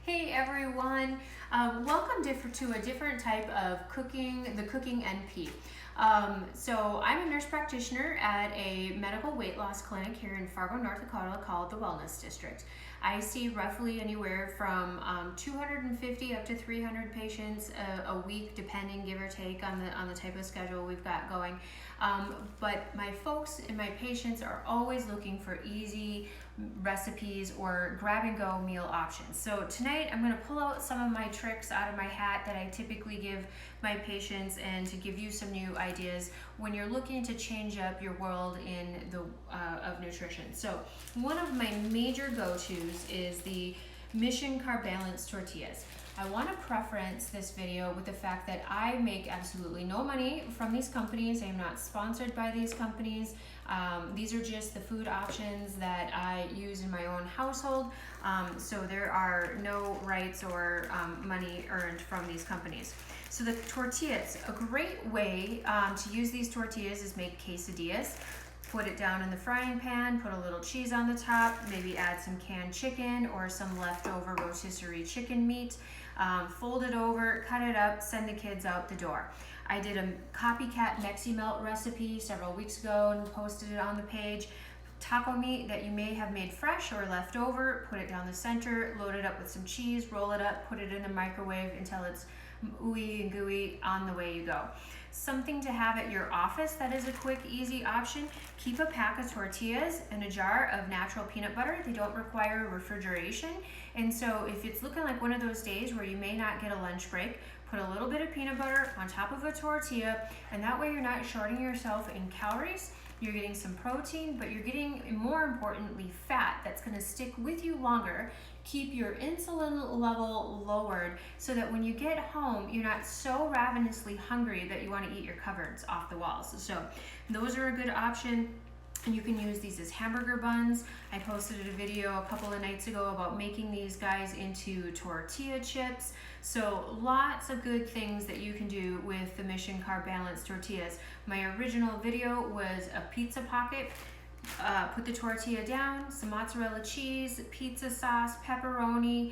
Hey everyone, welcome to a different type of cooking, the Cooking NP. So I'm a nurse practitioner at a medical weight loss clinic here in Fargo, North Dakota called the Wellness District. I see roughly anywhere from 250 up to 300 patients a week, depending, give or take, on the type of schedule we've got going. But my folks and my patients are always looking for easy recipes or grab and go meal options. So tonight I'm going to pull out some of my tricks out of my hat that I typically give my patients and to give you some new ideas when you're looking to change up your world in the of nutrition. So one of my major go-tos is the Mission Carb Balance tortillas. I want to preference this video with the fact that I make absolutely no money from these companies. I am not sponsored by these companies. These are just the food options that I use in my own household. So there are no rights or money earned from these companies. So the tortillas, a great way to use these tortillas is make quesadillas. Put it down in the frying pan, put a little cheese on the top, maybe add some canned chicken or some leftover rotisserie chicken meat. Fold it over, cut it up, send the kids out the door. I did a copycat Mexi Melt recipe several weeks ago and posted it on the page. Taco meat that you may have made fresh or left over, put it down the center, load it up with some cheese, roll it up, put it in the microwave until it's ooey and gooey, on the way you go. Something to have at your office that is a quick, easy option. Keep a pack of tortillas and a jar of natural peanut butter. They don't require refrigeration. And so if it's looking like one of those days where you may not get a lunch break, put a little bit of peanut butter on top of a tortilla, and that way you're not shorting yourself in calories. You're getting some protein, but you're getting, more importantly, fat that's going to stick with you longer. Keep your insulin level lowered so that when you get home, you're not so ravenously hungry that you want to eat your cupboards off the walls. So those are a good option. You can use these as hamburger buns. I posted a video a couple of nights ago about making these guys into tortilla chips. So lots of good things that you can do with the Mission Carb Balance tortillas. My original video was a pizza pocket. Put the tortilla down, some mozzarella cheese, pizza sauce, pepperoni,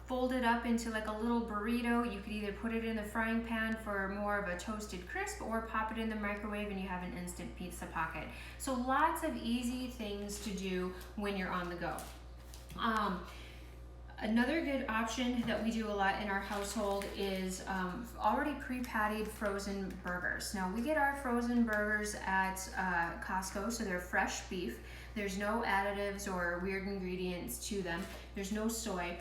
fold it up into like a little burrito. You could either put it in the frying pan for more of a toasted crisp or pop it in the microwave and you have an instant pizza pocket. So lots of easy things to do when you're on the go. Another good option that we do a lot in our household is already pre-pattied frozen burgers. Now we get our frozen burgers at Costco, so they're fresh beef. There's no additives or weird ingredients to them. There's no soy.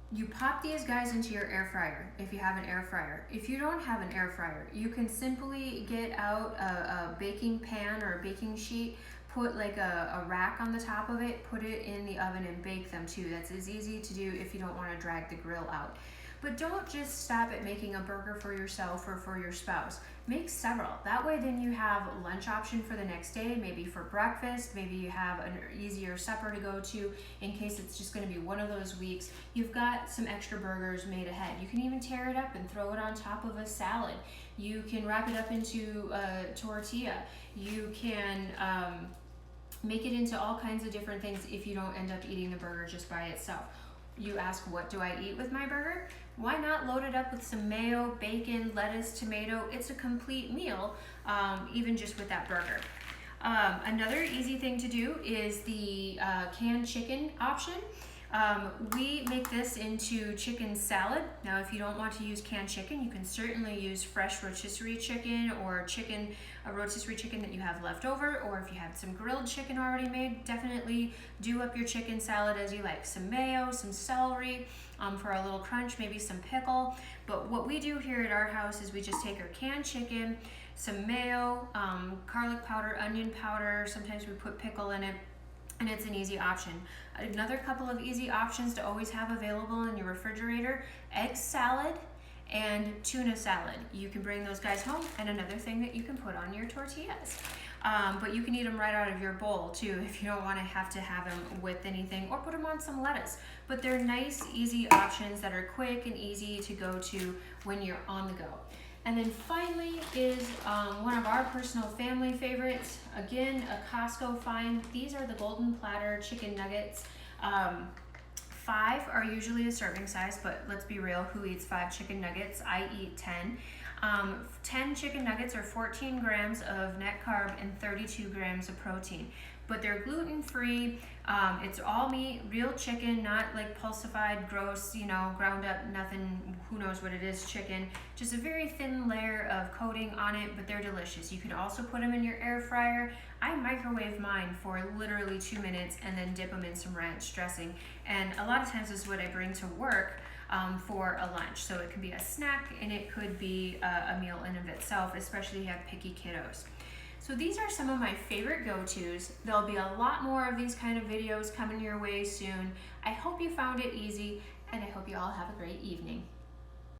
You pop these guys into your air fryer if you have an air fryer. If you don't have an air fryer, you can simply get out a baking pan or a baking sheet, put like a rack on the top of it, put it in the oven and bake them too. That's as easy to do if you don't want to drag the grill out. But don't just stop at making a burger for yourself or for your spouse. Make several. That way then you have a lunch option for the next day, maybe for breakfast, maybe you have an easier supper to go to in case it's just going to be one of those weeks. You've got some extra burgers made ahead. You can even tear it up and throw it on top of a salad. You can wrap it up into a tortilla. You can make it into all kinds of different things if you don't end up eating the burger just by itself. You ask, what do I eat with my burger? Why not load it up with some mayo, bacon, lettuce, tomato? It's a complete meal, even just with that burger. Another easy thing to do is the canned chicken option. We make this into chicken salad. Now, if you don't want to use canned chicken, you can certainly use fresh rotisserie chicken or a rotisserie chicken that you have left over, or if you have some grilled chicken already made, definitely do up your chicken salad as you like. Some mayo, some celery for a little crunch, maybe some pickle. But what we do here at our house is we just take our canned chicken, some mayo, garlic powder, onion powder, sometimes we put pickle in it, and it's an easy option. Another couple of easy options to always have available in your refrigerator: egg salad and tuna salad. You can bring those guys home, and another thing that you can put on your tortillas. But you can eat them right out of your bowl too if you don't want to have them with anything, or put them on some lettuce. But they're nice, easy options that are quick and easy to go to when you're on the go. And then finally is one of our personal family favorites. Again, a Costco find. These are the golden platter chicken nuggets. 5 are usually a serving size, but let's be real, who eats 5 chicken nuggets? I eat 10. 10 chicken nuggets are 14 grams of net carb and 32 grams of protein. But they're gluten-free, it's all meat, real chicken, not like pulsified, gross, ground up, nothing, who knows what it is, chicken. Just a very thin layer of coating on it, but they're delicious. You can also put them in your air fryer. I microwave mine for literally 2 minutes and then dip them in some ranch dressing. And a lot of times this is what I bring to work for a lunch. So it can be a snack and it could be a meal in of itself, especially if you have picky kiddos. So these are some of my favorite go-tos. There'll be a lot more of these kind of videos coming your way soon. I hope you found it easy, and I hope you all have a great evening.